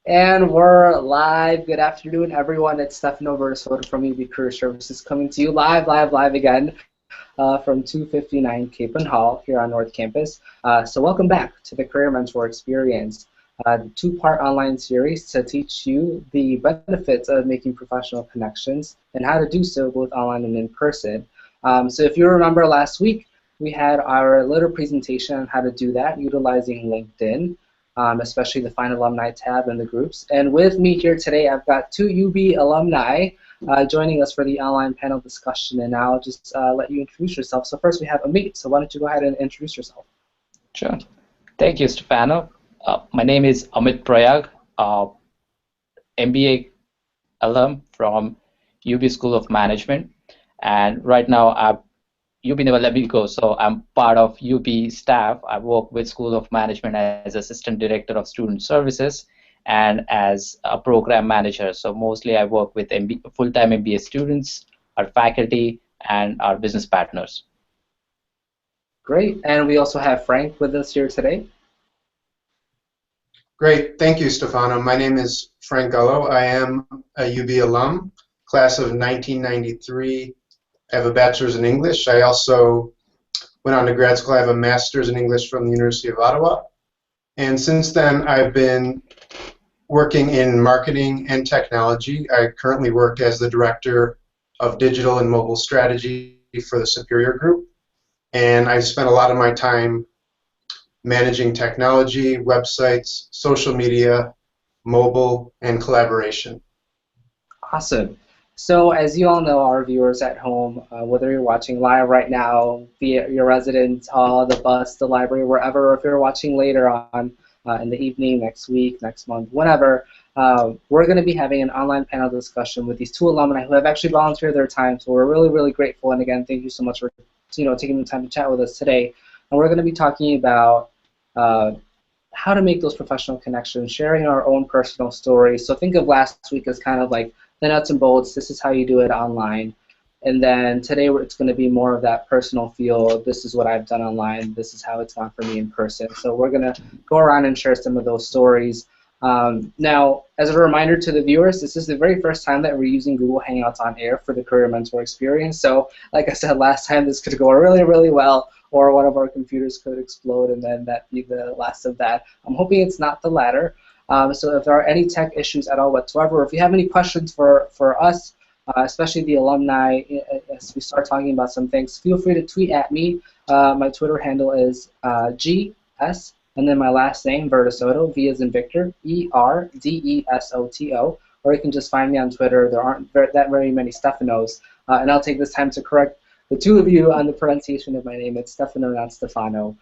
And we're live. Good afternoon, everyone. It's Stefano Versoto from UB Career Services coming to you live again from 259 Capon Hall here on North Campus. So welcome back to the Career Mentor Experience, a two-part online series to teach you the benefits of making professional connections and how to do so both online and in person. So if you remember last week, we had our little presentation on how to do that utilizing LinkedIn. Especially the Find Alumni tab in the groups. And with me here today, I've got two UB alumni joining us for the online panel discussion, and I'll just let you introduce yourself. So first we have Amit, so why don't you go ahead and introduce yourself? Sure. Thank you, Stefano. My name is Amit Prayag, MBA alum from UB School of Management, and right now UB never let me go, so I'm part of UB staff. I work with School of Management as Assistant Director of Student Services and as a program manager. So mostly I work with full-time MBA students, our faculty, and our business partners. Great, and we also have Frank with us here today. Great, thank you, Stefano. My name is Frank Gullo. I am a UB alum, class of 1993. I have a bachelor's in English. I also went on to grad school. I have a master's in English from the University of Ottawa. And since then, I've been working in marketing and technology. I currently work as the Director of Digital and Mobile Strategy for the Superior Group. And I spent a lot of my time managing technology, websites, social media, mobile, and collaboration. Awesome. So as you all know, our viewers at home, whether you're watching live right now, via your residence hall, the bus, the library, wherever, or if you're watching later on in the evening, next week, next month, whenever, we're going to be having an online panel discussion with these two alumni who have actually volunteered their time. So we're really grateful. And again, thank you so much for taking the time to chat with us today. And we're going to be talking about how to make those professional connections, sharing our own personal stories. So think of last week as kind of like the nuts and bolts. This is how you do it online. And then today it's going to be more of that personal feel. This is what I've done online. This is how it's gone for me in person. So we're going to go around and share some of those stories. Now, as a reminder to the viewers, this is the very first time that we're using Google Hangouts on air for the Career Mentor Experience. So like I said last time, this could go really well, or one of our computers could explode and then that be the last of that. I'm hoping it's not the latter. So if there are any tech issues at all whatsoever, or if you have any questions for us, especially the alumni, as we start talking about some things, feel free to tweet at me. My Twitter handle is GS, and then my last name, Verdesoto, V as in Victor, ERDESOTO, or you can just find me on Twitter. There aren't that very many Stefanos, and I'll take this time to correct the two of you on the pronunciation of my name. It's Stefano, not Stefano.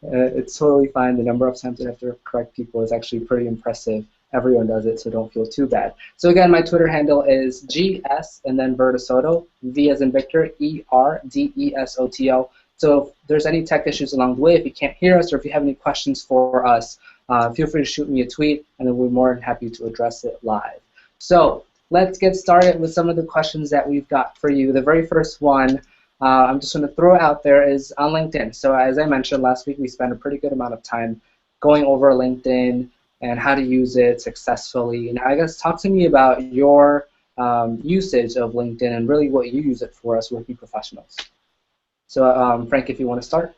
It's totally fine. The number of times I have to correct people is actually pretty impressive. Everyone does it, so don't feel too bad. So again, my Twitter handle is GS and then Verdesoto, V as in Victor, ERDESOTO. So if there's any tech issues along the way, if you can't hear us or if you have any questions for us, feel free to shoot me a tweet, and then we're more than happy to address it live. So let's get started with some of the questions that we've got for you. The very first one I'm just going to throw out there is on LinkedIn. So as I mentioned last week, we spent a pretty good amount of time going over LinkedIn and how to use it successfully. Now, I guess talk to me about your usage of LinkedIn and really what you use it for as working professionals. So Frank, if you want to start.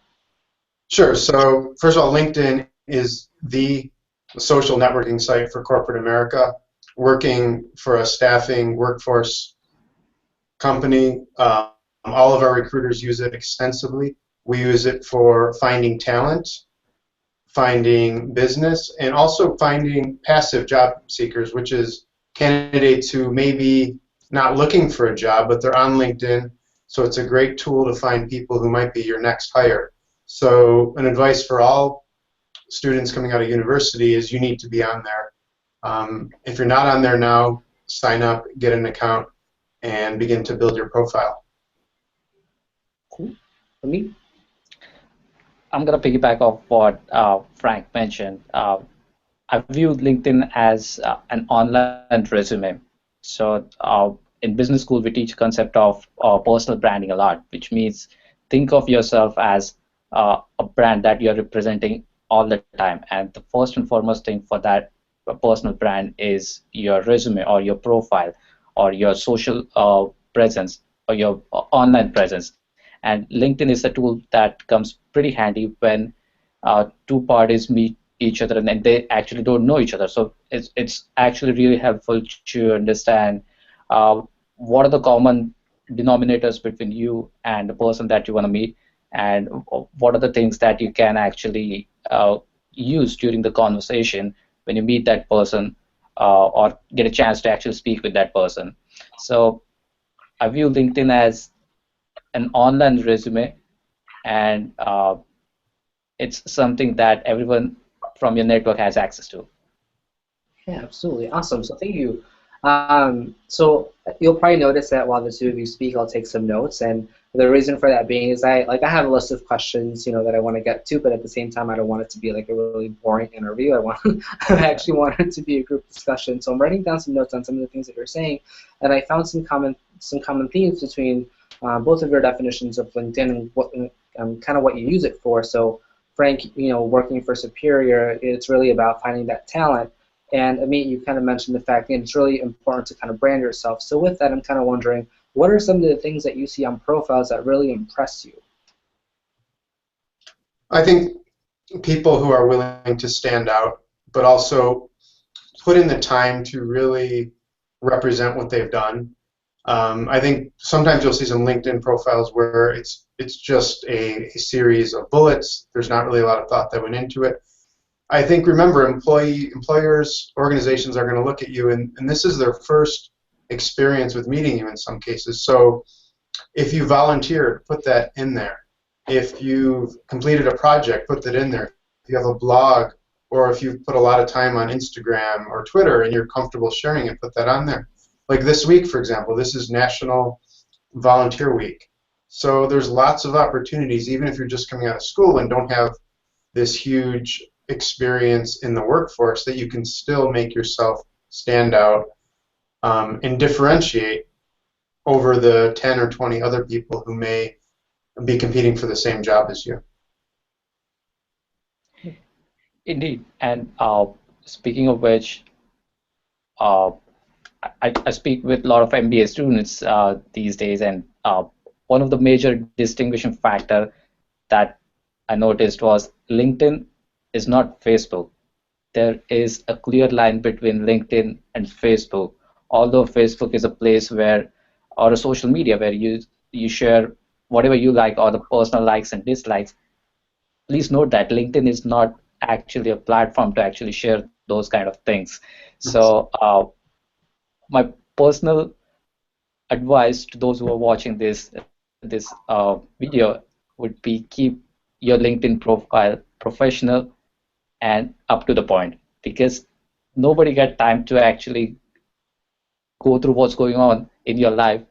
Sure. So first of all, LinkedIn is the social networking site for corporate America. Working for a staffing workforce company, all of our recruiters use it extensively. We use it for finding talent, finding business, and also finding passive job seekers, which is candidates who may be not looking for a job, but they're on LinkedIn. So it's a great tool to find people who might be your next hire. So an advice for all students coming out of university is you need to be on there. If you're not on there now, sign up, get an account, and begin to build your profile. Cool. For me? I'm going to piggyback off what Frank mentioned. I view LinkedIn as an online resume. So in business school, we teach concept of personal branding a lot, which means think of yourself as a brand that you're representing all the time. And the first and foremost thing for that a personal brand is your resume or your profile or your social presence or your online presence. And LinkedIn is a tool that comes pretty handy when two parties meet each other and they actually don't know each other. So it's actually really helpful to understand uh, what are the common denominators between you and the person that you want to meet, and what are the things that you can actually use during the conversation when you meet that person or get a chance to actually speak with that person. So I view LinkedIn as an online resume, and it's something that everyone from your network has access to. Yeah, absolutely. Awesome. So thank you. So you'll probably notice that while the two of you speak, I'll take some notes. And the reason for that being is I have a list of questions, that I want to get to, but at the same time, I don't want it to be like a really boring interview. I actually want it to be a group discussion. So I'm writing down some notes on some of the things that you're saying, and I found some common themes between both of your definitions of LinkedIn and what kind of what you use it for. So Frank, working for Superior, it's really about finding that talent. And Amit, you kind of mentioned the fact that it's really important to kind of brand yourself. So with that, I'm kind of wondering, what are some of the things that you see on profiles that really impress you? I think people who are willing to stand out, but also put in the time to really represent what they've done. I think sometimes you'll see some LinkedIn profiles where it's just a series of bullets. There's not really a lot of thought that went into it. I think, remember, employers, organizations are going to look at you, and this is their first experience with meeting you in some cases. So if you volunteered, put that in there. If you've completed a project, put that in there. If you have a blog, or if you've put a lot of time on Instagram or Twitter and you're comfortable sharing it, put that on there. Like this week, for example, this is National Volunteer Week. So there's lots of opportunities, even if you're just coming out of school and don't have this huge experience in the workforce, that you can still make yourself stand out and differentiate over the 10 or 20 other people who may be competing for the same job as you. Indeed. And speaking of which, uh, I speak with a lot of MBA students these days, and one of the major distinguishing factor that I noticed was LinkedIn is not Facebook. There is a clear line between LinkedIn and Facebook. Although Facebook is a place where, or a social media where you share whatever you like or the personal likes and dislikes, please note that LinkedIn is not actually a platform to actually share those kind of things. So my personal advice to those who are watching this video would be keep your LinkedIn profile professional and up to the point, because nobody got time to actually go through what's going on in your life,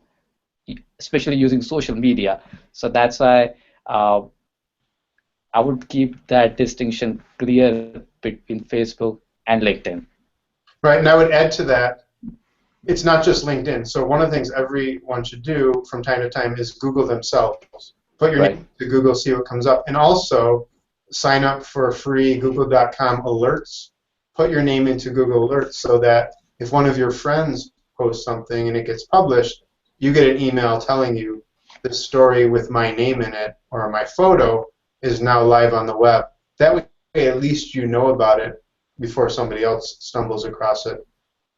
especially using social media. So that's why I would keep that distinction clear between Facebook and LinkedIn. Right, and I would add to that, it's not just LinkedIn. So one of the things everyone should do from time to time is Google themselves. Put your name to Google, see what comes up, and also sign up for free google.com alerts. Put your name into Google Alerts so that if one of your friends posts something and it gets published, you get an email telling you this story with my name in it or my photo is now live on the web. That way, at least you know about it before somebody else stumbles across it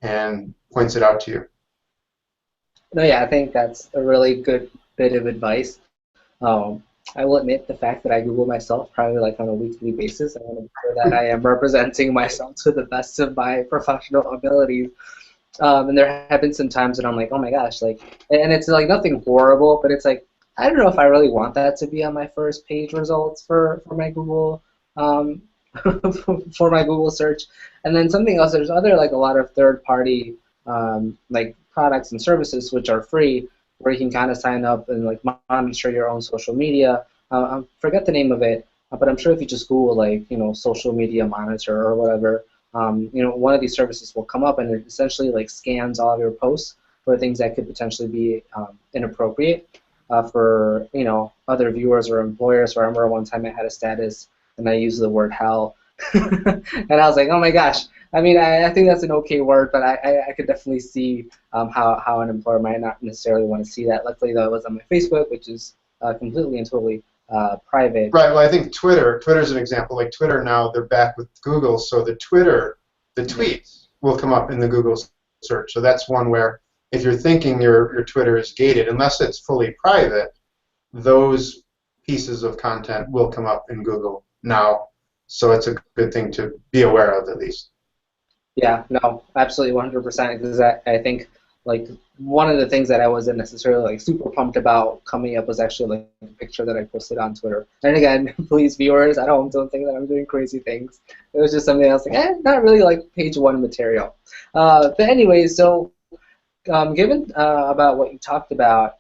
and points it out to you. No, yeah, I think that's a really good bit of advice. I will admit the fact that I Google myself probably like on a weekly basis. I want to make sure that I am representing myself to the best of my professional abilities. And there have been some times that I'm like, oh my gosh, and it's like nothing horrible, but it's like, I don't know if I really want that to be on my first page results for my Google for my Google search. And then something else, there's a lot of third-party like products and services which are free, where you can kind of sign up and like monitor your own social media. I forget the name of it, but I'm sure if you just Google social media monitor or whatever, one of these services will come up, and it essentially like scans all of your posts for things that could potentially be inappropriate for other viewers or employers. So I remember one time I had a status and I used the word hell, and I was like, oh my gosh, I mean, I think that's an okay word, but I could definitely see how an employer might not necessarily want to see that. Luckily, though, it was on my Facebook, which is completely and totally private. Right. Well, I think Twitter's an example. Like Twitter now, they're back with Google, so the tweets will come up in the Google search. So that's one where if you're thinking your Twitter is gated, unless it's fully private, those pieces of content will come up in Google now. So it's a good thing to be aware of at least. Yeah, no, absolutely 100%. Because I think like one of the things that I wasn't necessarily like super pumped about coming up was actually like a picture that I posted on Twitter. And again, please viewers, I don't think that I'm doing crazy things. It was just something else like, not really like page one material. But anyway, so given about what you talked about,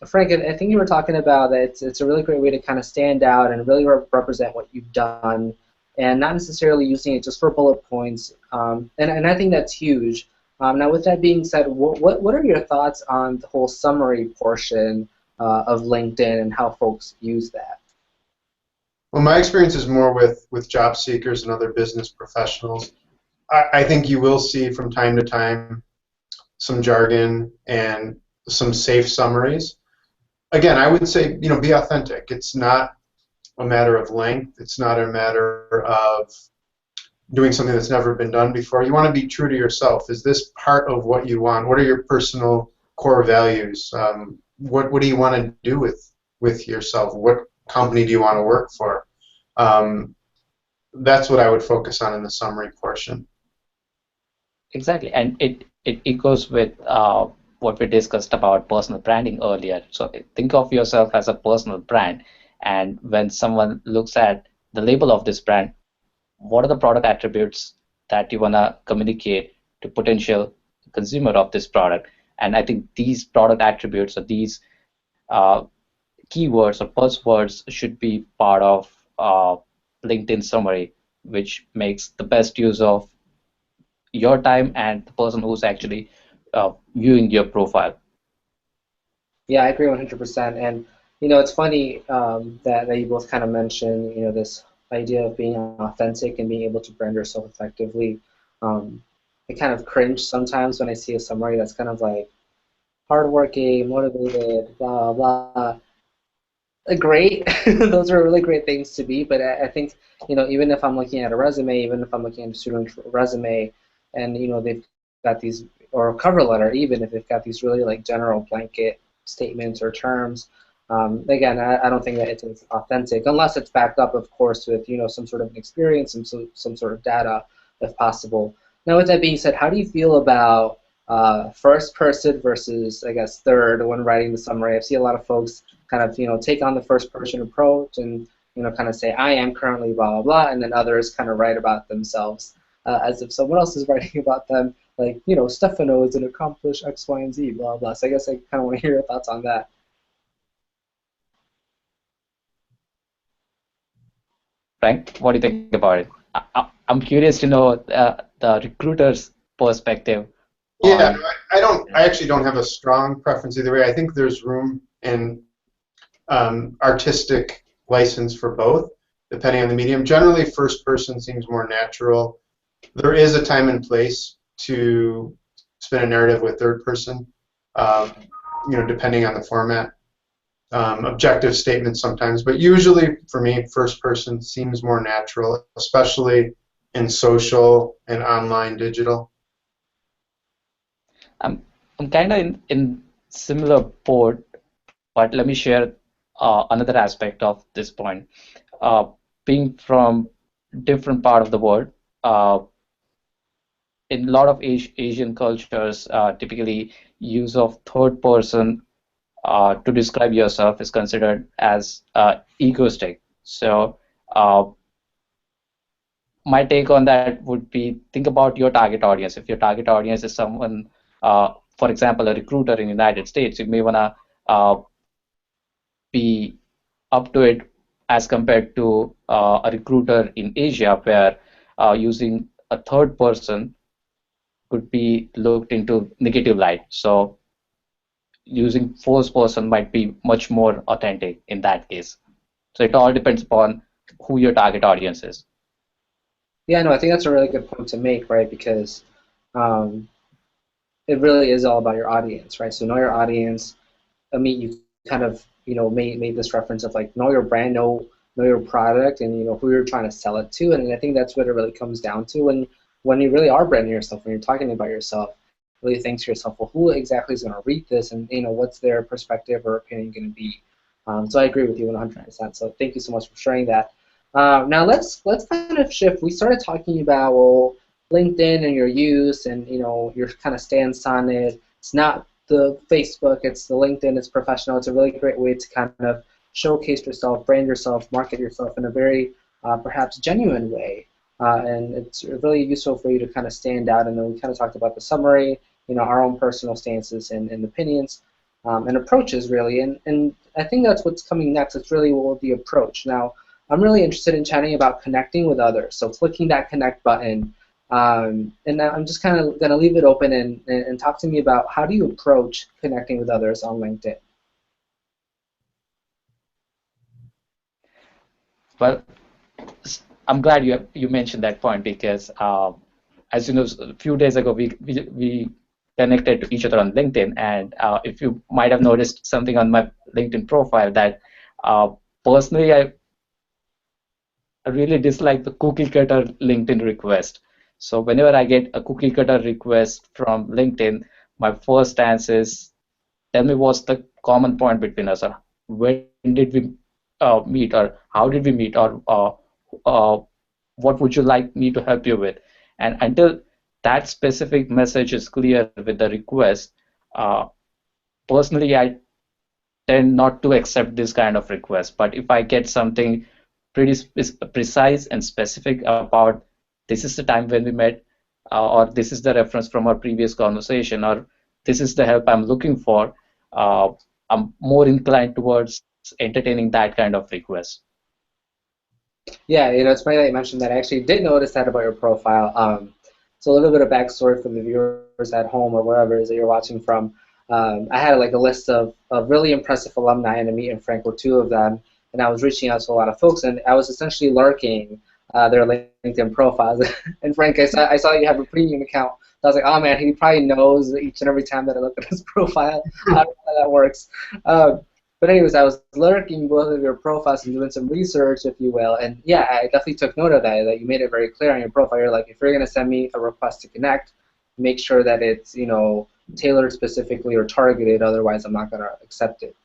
Frank, I think you were talking about that it's a really great way to kind of stand out and really represent what you've done, and not necessarily using it just for bullet points. And I think that's huge. Now, with that being said, what are your thoughts on the whole summary portion of LinkedIn and how folks use that? Well, my experience is more with job seekers and other business professionals. I think you will see from time to time some jargon and some safe summaries. Again, I would say, be authentic. It's not a matter of length. It's not a matter of doing something that's never been done before. You want to be true to yourself. Is this part of what you want? What are your personal core values? What do you want to do with yourself? What company do you want to work for? That's what I would focus on in the summary portion. Exactly, and it goes with what we discussed about personal branding earlier. So think of yourself as a personal brand, and when someone looks at the label of this brand, what are the product attributes that you want to communicate to potential consumer of this product? And I think these product attributes or these keywords or buzzwords should be part of LinkedIn summary, which makes the best use of your time and the person who's actually viewing your profile. Yeah, I agree 100%. And it's funny that you both kind of mentioned this idea of being authentic and being able to brand yourself effectively. I kind of cringe sometimes when I see a summary that's kind of like hardworking, motivated, blah blah. Great, those are really great things to be. But I think even if I'm looking at a resume, even if I'm looking at a student resume, and they've got these, or a cover letter, even if they've got these really like general blanket statements or terms. Again, I don't think that it's authentic unless it's backed up, of course, with some sort of experience and some sort of data, if possible. Now, with that being said, how do you feel about first person versus, I guess, third when writing the summary? I see a lot of folks kind of take on the first person approach and kind of say I am currently blah blah blah, and then others kind of write about themselves as if someone else is writing about them. Like, Stefano is an accomplished X, Y, and Z, blah, blah. So I guess I kind of want to hear your thoughts on that. Frank, what do you think about it? I'm curious to know the recruiter's perspective. Yeah, I actually don't have a strong preference either way. I think there's room in artistic license for both, depending on the medium. Generally, first person seems more natural. There is a time and place to spin a narrative with third person, depending on the format. Objective statements sometimes, but usually for me, first person seems more natural, especially in social and online digital. I'm kind of in similar boat, but let me share another aspect of this point. Being from different part of the world, in a lot of Asian cultures, typically use of third person to describe yourself is considered as egoistic. So my take on that would be, think about your target audience. If your target audience is someone, for example, a recruiter in the United States, you may want to be up to it as compared to a recruiter in Asia, where using a third person could be looked into negative light. So using first person might be much more authentic in that case. So it all depends upon who your target audience is. Yeah, no, I think that's a really good point to make, right? Because um, it really is all about your audience, right? So know your audience. I mean, you kind of made this reference of like know your brand, know your product, and who you're trying to sell it to, and I think that's what it really comes down to when you really are branding yourself, when you're talking about yourself, really think to yourself, well, who exactly is going to read this, and what's their perspective or opinion going to be. So I agree with you 100%. So thank you so much for sharing that. Now let's kind of shift. We started talking about LinkedIn and your use, and your kind of stance on it. It's not the Facebook, it's the LinkedIn, it's professional. It's a really great way to kind of showcase yourself, brand yourself, market yourself in a very perhaps genuine way. And it's really useful for you to kind of stand out. And then we kind of talked about the summary, our own personal stances and opinions and approaches, really. And I think that's what's coming next. It's really the approach. Now, I'm really interested in chatting about connecting with others. So clicking that connect button. And I'm just kind of going to leave it open and talk to me about how do you approach connecting with others on LinkedIn? Well, I'm glad you mentioned that point because, as you know, a few days ago we connected to each other on LinkedIn, and if you might have noticed something on my LinkedIn profile that personally I really dislike the cookie cutter LinkedIn request. So whenever I get a cookie cutter request from LinkedIn, my first stance is tell me what's the common point between us, or when did we meet, or how did we meet, or what would you like me to help you with? And until that specific message is clear with the request, uh, personally, I tend not to accept this kind of request. But if I get something pretty precise and specific about this is the time when we met, or this is the reference from our previous conversation, or this is the help I'm looking for, uh, I'm more inclined towards entertaining that kind of request. Yeah, it's funny that you mentioned that. I actually did notice that about your profile. So a little bit of backstory for the viewers at home or wherever it is that you're watching from. I had like a list of really impressive alumni, and Amit and Frank were two of them. And I was reaching out to a lot of folks, and I was essentially lurking their LinkedIn profiles. And Frank, I saw you have a premium account. So I was like, oh man, he probably knows each and every time that I look at his profile. I don't know how that works. But anyways, I was lurking both of your profiles and doing some research, if you will, and yeah, I definitely took note of that. That you made it very clear on your profile. You're like, if you're gonna send me a request to connect, make sure that it's tailored specifically or targeted. Otherwise, I'm not gonna accept it.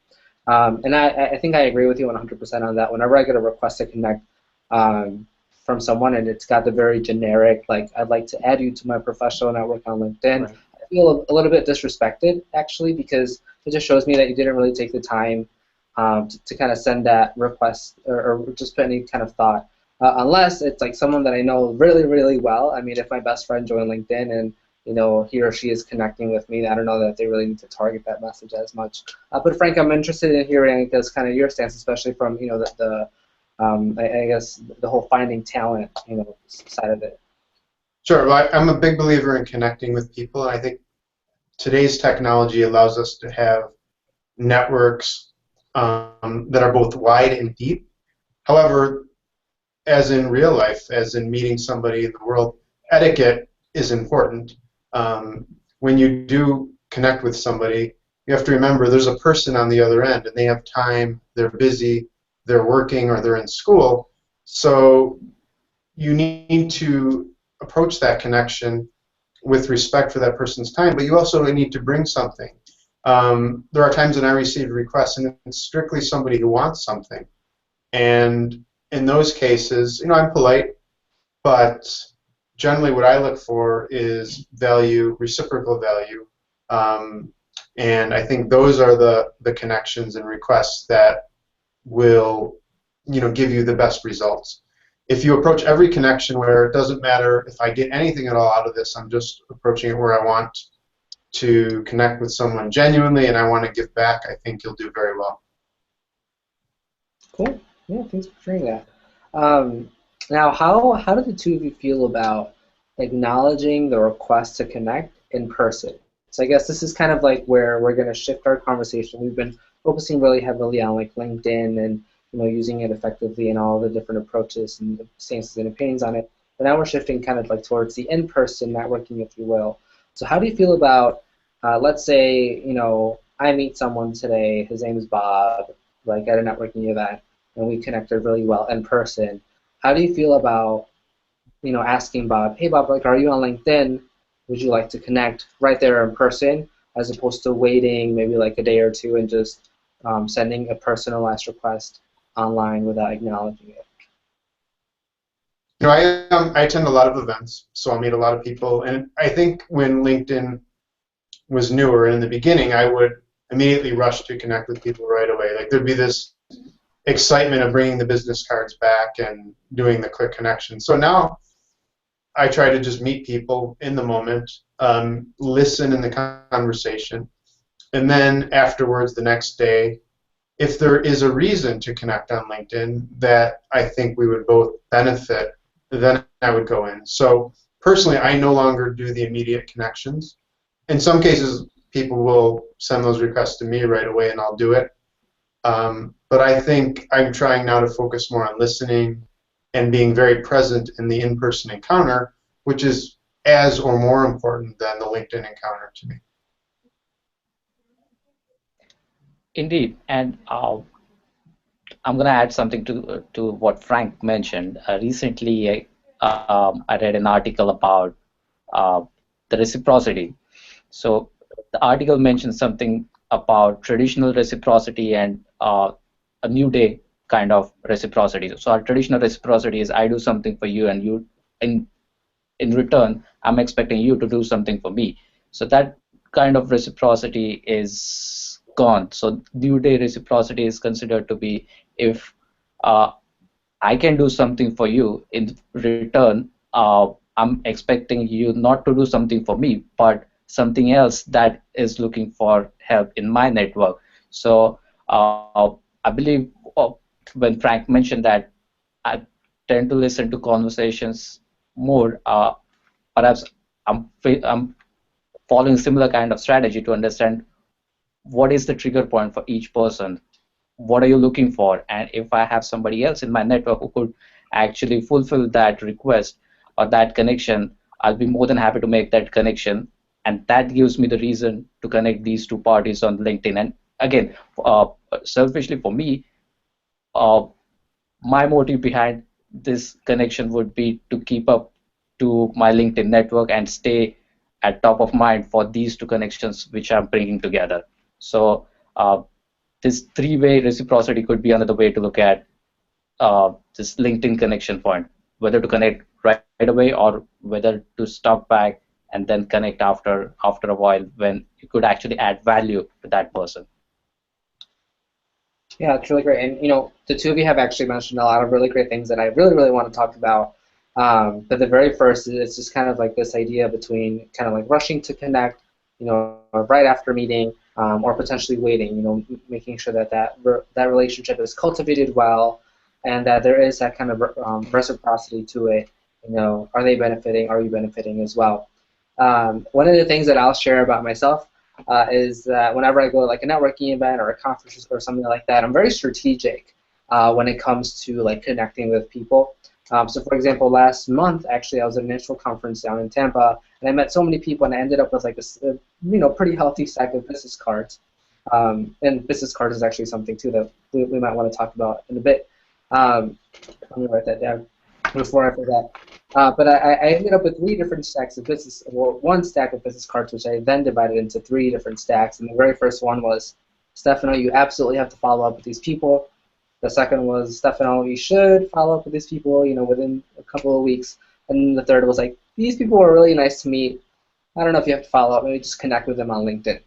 And I think I agree with you 100% on that. Whenever I get a request to connect from someone and it's got the very generic, like I'd like to add you to my professional network on LinkedIn, Right. I feel a little bit disrespected actually because it just shows me that you didn't really take the time to kind of send that request or just put any kind of thought. Unless it's like someone that I know really, really well. I mean, if my best friend joined LinkedIn and he or she is connecting with me, I don't know that they really need to target that message as much. But Frank, I'm interested in hearing this kind of your stance, especially from I guess the whole finding talent side of it. Sure. Well, I'm a big believer in connecting with people, and I think today's technology allows us to have networks that are both wide and deep. However, as in real life, as in meeting somebody in the world, etiquette is important. When you do connect with somebody, you have to remember there's a person on the other end, and they have time, they're busy, they're working, or they're in school. So you need to approach that connection with respect for that person's time, but you also need to bring something. There are times when I receive requests, and it's strictly somebody who wants something. And in those cases, I'm polite, but generally what I look for is value, reciprocal value. And I think those are the connections and requests that will give you the best results. If you approach every connection where it doesn't matter if I get anything at all out of this, I'm just approaching it where I want to connect with someone genuinely and I want to give back, I think you'll do very well. Cool. Yeah, thanks for sharing that. Now, how do the two of you feel about acknowledging the request to connect in person? So I guess this is kind of like where we're going to shift our conversation. We've been focusing really heavily on like LinkedIn and using it effectively and all the different approaches and the stances and opinions on it. but now we're shifting kind of like towards the in-person networking, if you will. So how do you feel about, let's say, I meet someone today, his name is Bob, like at a networking event, and we connected really well in person. How do you feel about, asking Bob, hey Bob, like, are you on LinkedIn? Would you like to connect right there in person, as opposed to waiting maybe like a day or two and just sending a personalized request online without acknowledging it? I attend a lot of events, so I'll meet a lot of people. And I think when LinkedIn was newer in the beginning, I would immediately rush to connect with people right away. Like there'd be this excitement of bringing the business cards back and doing the quick connection. So now I try to just meet people in the moment, listen in the conversation, and then afterwards, the next day, if there is a reason to connect on LinkedIn that I think we would both benefit, then I would go in. So personally, I no longer do the immediate connections. In some cases, people will send those requests to me right away, and I'll do it. But I think I'm trying now to focus more on listening and being very present in the in-person encounter, which is as or more important than the LinkedIn encounter to me. Indeed, and I'm going to add something to what Frank mentioned. Recently, I read an article about uh, the reciprocity. So the article mentions something about traditional reciprocity and a new day kind of reciprocity. So our traditional reciprocity is I do something for you, and you, in return, I'm expecting you to do something for me. So that kind of reciprocity is gone. So new day reciprocity is considered to be if uh, I can do something for you in return. I'm expecting you not to do something for me, but something else that is looking for help in my network. So I believe when Frank mentioned that I tend to listen to conversations more, perhaps I'm following similar kind of strategy to understand what is the trigger point for each person, what are you looking for, and if I have somebody else in my network who could actually fulfill that request or that connection, I'll be more than happy to make that connection, and that gives me the reason to connect these two parties on LinkedIn. And again, selfishly for me, uh, my motive behind this connection would be to keep up to my LinkedIn network and stay at top of mind for these two connections which I'm bringing together. So this three-way reciprocity could be another way to look at this LinkedIn connection point, whether to connect right away or whether to stop back and then connect after a while when you could actually add value to that person. Yeah, it's really great. And, the two of you have actually mentioned a lot of really great things that I really, really want to talk about. But the very first is just kind of like this idea between kind of like rushing to connect, right after meeting, or potentially waiting, making sure that that relationship is cultivated well and that there is that kind of reciprocity to it. Are they benefiting? Are you benefiting as well? One of the things that I'll share about myself is that whenever I go to like a networking event or a conference or something like that, I'm very strategic when it comes to like connecting with people. So for example, last month actually I was at an initial conference down in Tampa, and I met so many people, and I ended up with like a pretty healthy stack of business cards. And business cards is actually something too that we might want to talk about in a bit. Let me write that down before I forget. But I ended up with three different stacks of one stack of business cards, which I then divided into three different stacks. And the very first one was, Stefano, you absolutely have to follow up with these people. The second was, Stefano, you should follow up with these people, within a couple of weeks. And the third was like, these people were really nice to meet. I don't know if you have to follow up. Maybe just connect with them on LinkedIn.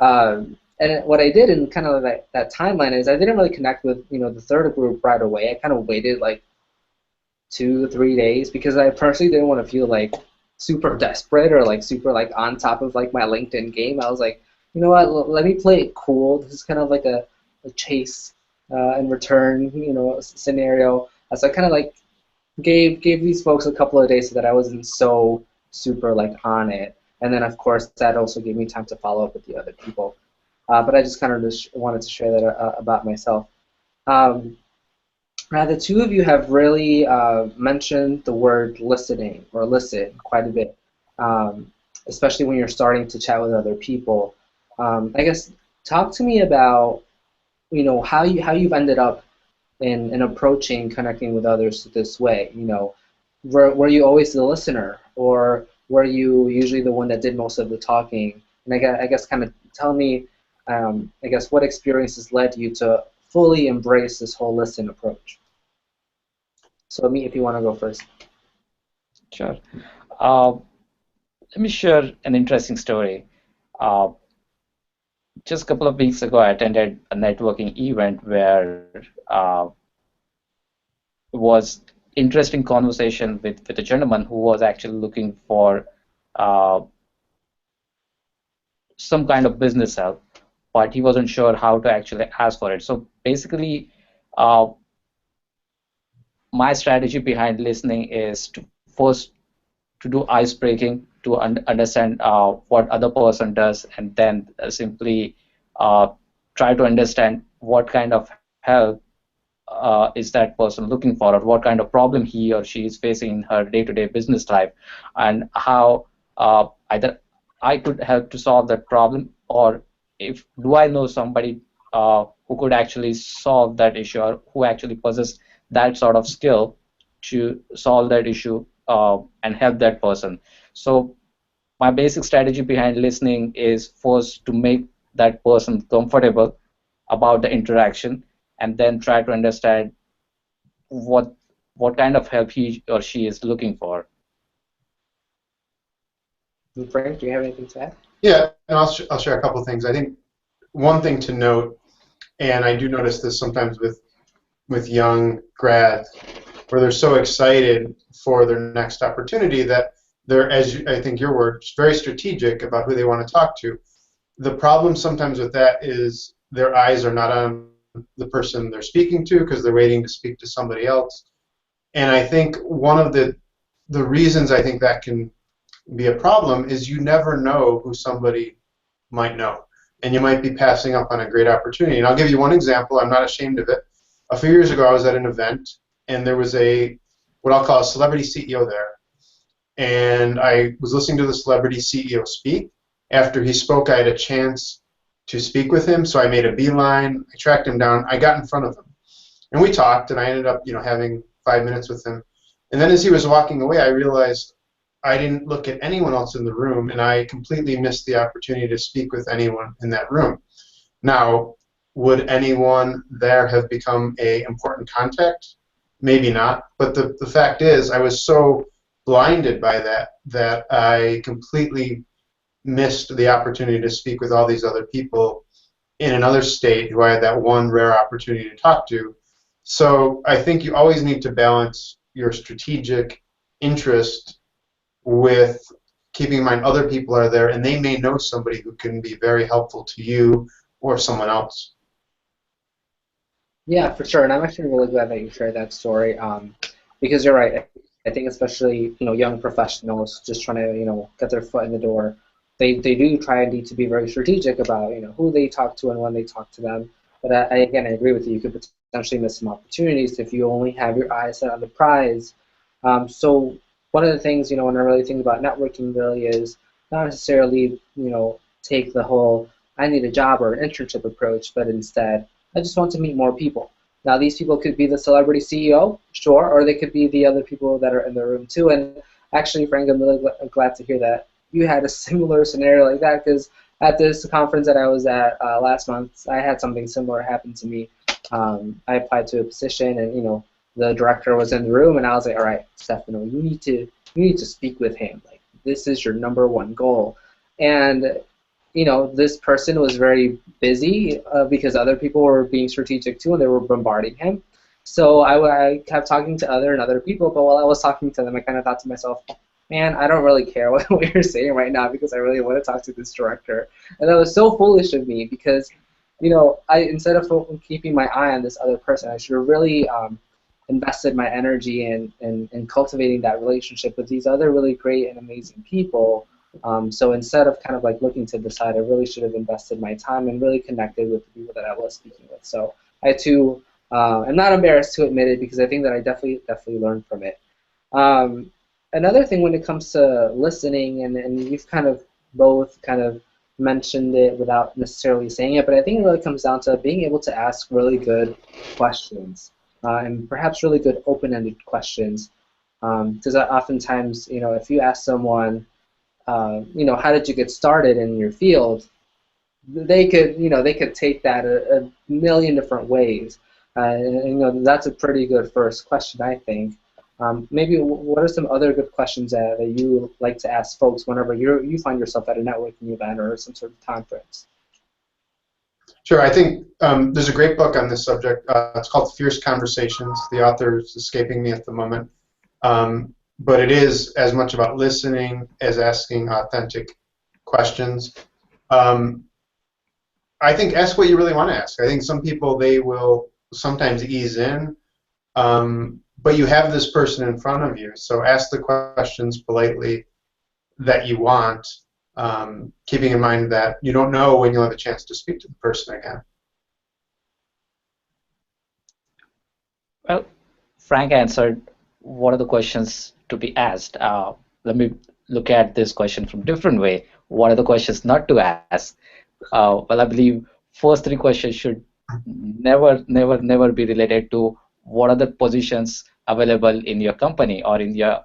And what I did in kind of that timeline is I didn't really connect with the third group right away. I kind of waited like 2 or 3 days because I personally didn't want to feel like super desperate or like super like on top of like my LinkedIn game. I was like, you know what, let me play it cool. This is kind of like a chase and return scenario. So I kind of like gave these folks a couple of days so that I wasn't so super like on it. And then of course that also gave me time to follow up with the other people. But I just kind of just wanted to share that about myself. Now, the two of you have really mentioned the word listening or listen quite a bit, especially when you're starting to chat with other people. I guess talk to me about how you've ended up in approaching connecting with others this way. Were you always the listener, or were you usually the one that did most of the talking? And I guess kind of tell me, I guess what experiences led you to fully embrace this whole listen approach. So me, if you want to go first. Sure. Uh, Let me share an interesting story. Uh, just a couple of weeks ago, I attended a networking event where it was interesting conversation with a gentleman who was actually looking for uh, some kind of business help, but he wasn't sure how to actually ask for it. So basically, uh, my strategy behind listening is to first to do ice breaking to understand what other person does, and then simply uh, try to understand what kind of help is that person looking for, or what kind of problem he or she is facing in her day-to-day business life, and how either I could help to solve that problem, or if do I know somebody who could actually solve that issue, or who actually possess that sort of skill to solve that issue and help that person. So my basic strategy behind listening is first to make that person comfortable about the interaction, and then try to understand what what kind of help he or she is looking for. And Frank, do you have anything to add? Yeah, and I'll share a couple things. I think one thing to note, and I do notice this sometimes with young grads, where they're so excited for their next opportunity that they're, I think your word, very strategic about who they want to talk to. The problem sometimes with that is their eyes are not on the person they're speaking to because they're waiting to speak to somebody else. And I think one of the reasons I think that can be a problem is you never know who somebody might know. And you might be passing up on a great opportunity. And I'll give you one example. I'm not ashamed of it. A few years ago, I was at an event, and there was what I'll call a celebrity CEO there. And I was listening to the celebrity CEO speak. After he spoke, I had a chance to speak with him, so I made a beeline. I tracked him down. I got in front of him, and we talked. And I ended up, having 5 minutes with him. And then as he was walking away, I realized I didn't look at anyone else in the room, and I completely missed the opportunity to speak with anyone in that room. Now, would anyone there have become a important contact? Maybe not. But the fact is, I was so blinded by that I completely missed the opportunity to speak with all these other people in another state who I had that one rare opportunity to talk to. So I think you always need to balance your strategic interest with keeping in mind other people are there, and they may know somebody who can be very helpful to you or someone else. Yeah, for sure. And I'm actually really glad that you shared that story, because you're right. I think especially young professionals just trying to get their foot in the door, they do try and need to be very strategic about who they talk to and when they talk to them. But again, I agree with you. You could potentially miss some opportunities if you only have your eyes set on the prize. So one of the things when I really think about networking really is not necessarily take the whole I need a job or an internship approach, but instead I just want to meet more people. Now, these people could be the celebrity CEO, sure, or they could be the other people that are in the room too. And actually, Frank, I'm really glad to hear that you had a similar scenario like that, because at this conference that I was at last month, I had something similar happen to me. I applied to a position, and the director was in the room, and I was like, all right, Stefano, you need to speak with him. Like, this is your number one goal. And this person was very busy because other people were being strategic too, and they were bombarding him. So I kept talking to other people, but while I was talking to them, I kind of thought to myself, man, I don't really care what you're saying right now because I really want to talk to this director. And that was so foolish of me because, I instead of keeping my eye on this other person, I should have really invested my energy in cultivating that relationship with these other really great and amazing people. So instead of kind of like looking to the side, I really should have invested my time and really connected with the people that I was speaking with. So I too I'm not embarrassed to admit it because I think that I definitely learned from it. Um, Another thing when it comes to listening, and you've kind of both kind of mentioned it without necessarily saying it, but I think it really comes down to being able to ask really good questions, and perhaps really good open-ended questions. Because oftentimes, if you ask someone, how did you get started in your field, they could take that a million different ways. That's a pretty good first question, I think. Maybe what are some other good questions that you like to ask folks whenever you find yourself at a networking event or some sort of conference? Sure. I think there's a great book on this subject. It's called Fierce Conversations. The author is escaping me at the moment. But it is as much about listening as asking authentic questions. I think ask what you really want to ask. I think some people, they will sometimes ease in, but you have this person in front of you, so ask the questions politely that you want, keeping in mind that you don't know when you'll have a chance to speak to the person again. Well, Frank answered what are the questions to be asked. Let me look at this question from a different way. What are the questions not to ask? Well, I believe first three questions should never be related to what are the positions available in your company or in your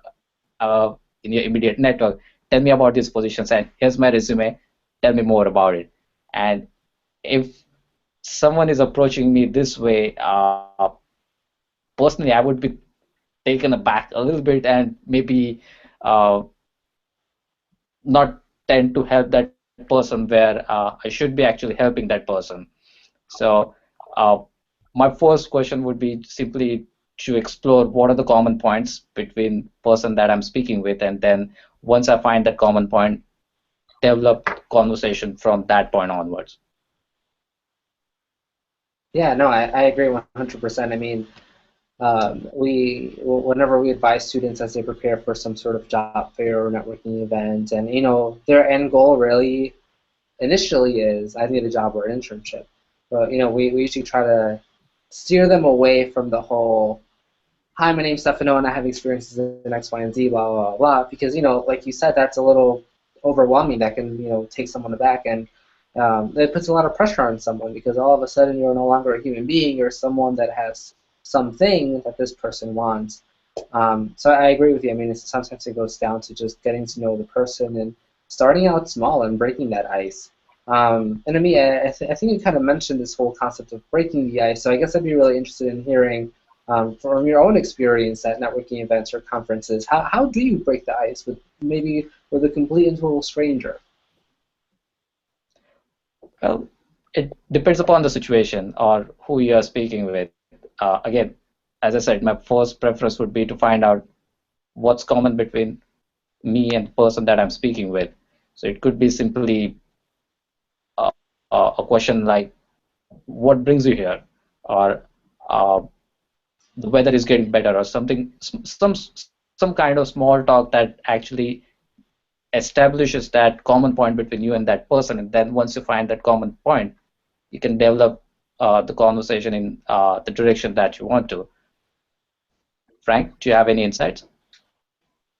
immediate network. Tell me about these positions, and here's my resume. Tell me more about it. And if someone is approaching me this way, personally, I would be taken aback a little bit and maybe uh, not tend to help that person where I should be actually helping that person. So uh, my first question would be simply to explore what are the common points between person that I'm speaking with, and then once I find that common point, develop conversation from that point onwards. Yeah, no, I agree 100%. I mean, whenever we advise students as they prepare for some sort of job fair or networking event, and their end goal really initially is I need a job or an internship. But we usually try to steer them away from the whole hi, my name's Stefano and I have experiences in X, Y, and Z, blah, blah, blah, because, like you said, that's a little overwhelming. That can, take someone aback, and it puts a lot of pressure on someone because all of a sudden you're no longer a human being. You're someone that has something that this person wants. So I agree with you. I mean, sometimes it goes down to just getting to know the person and starting out small and breaking that ice. And to me, I think you kind of mentioned this whole concept of breaking the ice. So I guess I'd be really interested in hearing from your own experience at networking events or conferences, how do you break the ice with a complete and total stranger? Well, it depends upon the situation or who you are speaking with. Again, as I said, my first preference would be to find out what's common between me and the person that I'm speaking with. So it could be simply a question like, "What brings you here?" or uh, "The weather is getting better," or something, some kind of small talk that actually establishes that common point between you and that person. And then once you find that common point, you can develop the conversation in the direction that you want to. Frank, do you have any insights?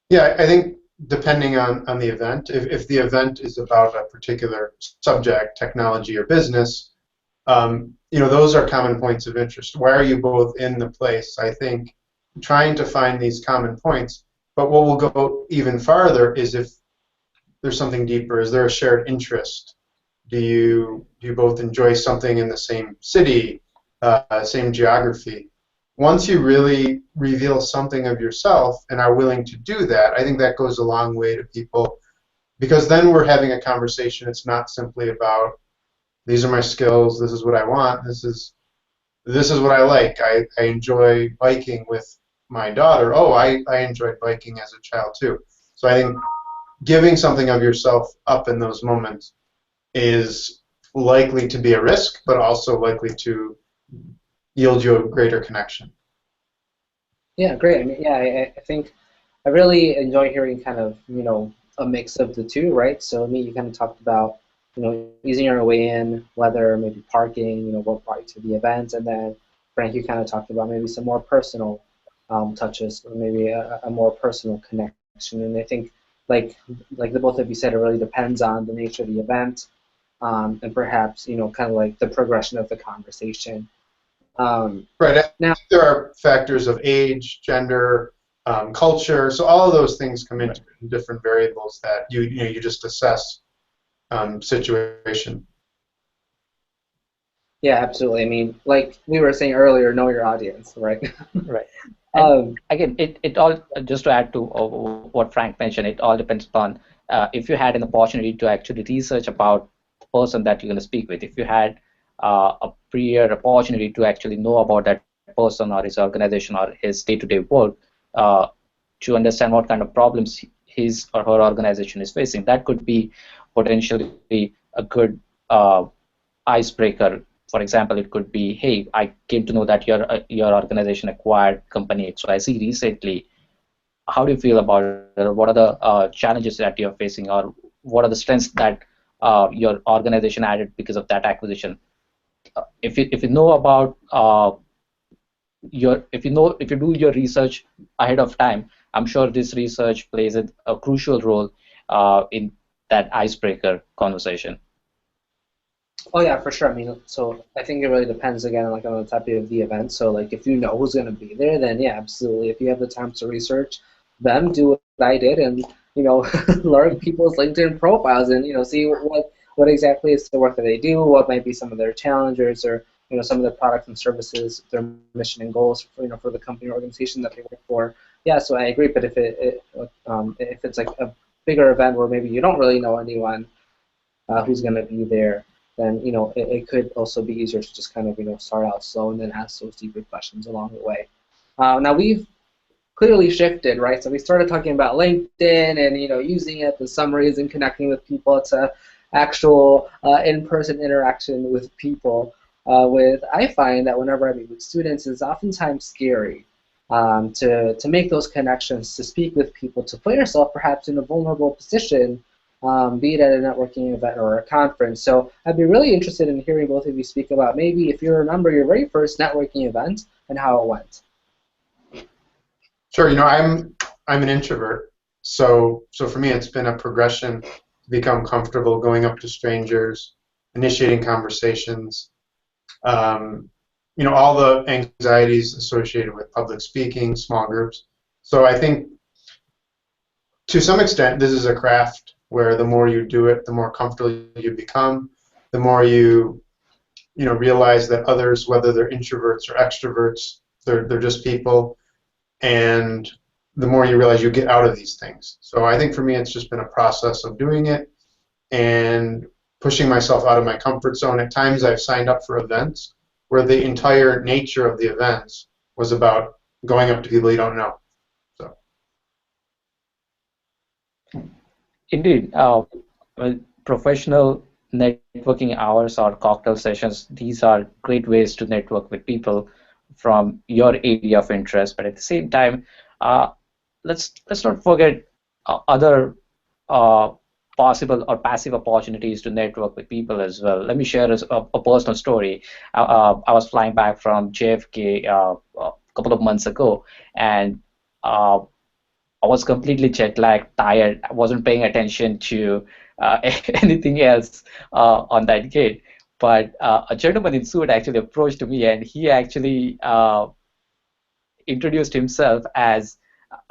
Yeah, I think depending on the event, if the event is about a particular subject, technology, or business, those are common points of interest. Why are you both in the place? I think trying to find these common points, but what will go even farther is if there's something deeper. Is there a shared interest? Do you both enjoy something in the same city, same geography? Once you really reveal something of yourself and are willing to do that, I think that goes a long way to people, because then we're having a conversation. It's not simply about these are my skills, this is what I want, this is what I like. I enjoy biking with my daughter. Oh, I enjoyed biking as a child too. So I think giving something of yourself up in those moments is likely to be a risk, but also likely to yield you a greater connection. Yeah, great. I mean, yeah, I think I really enjoy hearing kind of, a mix of the two, right? So me, you kind of talked about, easing your way in, whether maybe parking, what brought you to the event, and then Frank, you kind of talked about maybe some more personal touches, or maybe a more personal connection. And I think, like like the both of you said, it really depends on the nature of the event, and perhaps kind of like the progression of the conversation. Right. I Now, think there are factors of age, gender, culture. So all of those things come into Right. different variables that you just assess situation. yeah, absolutely. I mean, like we were saying earlier, know your audience, right? Right. And um, again, it all, just to add to what Frank mentioned, it all depends upon if you had an opportunity to actually research about the person that you're going to speak with. If you had a prior opportunity to actually know about that person or his organization or his day-to-day work, uh, to understand what kind of problems his or her organization is facing, that could be potentially a good icebreaker. For example, it could be, hey, I came to know that your organization acquired company XYZ recently. How do you feel about it? What are the challenges that you're facing, or what are the strengths that your organization added because of that acquisition? If you know about if you do your research ahead of time, I'm sure this research plays a crucial role in that icebreaker conversation. oh yeah, for sure. I mean, so I think it really depends again, like on the type of the event. So like if you know who's going to be there, then yeah, absolutely. If you have the time to research them, do what I did, and learn people's LinkedIn profiles, and see what exactly is the work that they do, what might be some of their challenges, or some of the products and services, their mission and goals for for the company or organization that they work for. Yeah, so I agree. But if it's like a bigger event where maybe you don't really know anyone who's going to be there, then it could also be easier to just kind of start out slow and then ask those deeper questions along the way. Now we've clearly shifted, right? So we started talking about LinkedIn and using it, the summaries and connecting with people to actual in-person interaction with people. With I find that whenever I meet with students, it's oftentimes scary to make those connections, to speak with people, to put yourself perhaps in a vulnerable position, be it at a networking event or a conference. So I'd be really interested in hearing both of you speak about maybe if you remember your very first networking event and how it went. Sure. I'm an introvert, so for me it's been a progression to become comfortable going up to strangers, initiating conversations. Um, all the anxieties associated with public speaking, small groups. So I think to some extent this is a craft where the more you do it, the more comfortable you become, the more you realize that others, whether they're introverts or extroverts, they're just people, and the more you realize you get out of these things. So I think for me it's just been a process of doing it and pushing myself out of my comfort zone. At times I've signed up for events where the entire nature of the events was about going up to people you don't know. So Indeed, well, professional networking hours or cocktail sessions, these are great ways to network with people from your area of interest. But at the same time, uh, let's not forget other uh, possible or passive opportunities to network with people as well. Let me share a personal story. I was flying back from JFK a couple of months ago, and uh, I was completely jet lagged, tired. I wasn't paying attention to anything else on that gate. But a gentleman in suit actually approached me, and he actually introduced himself as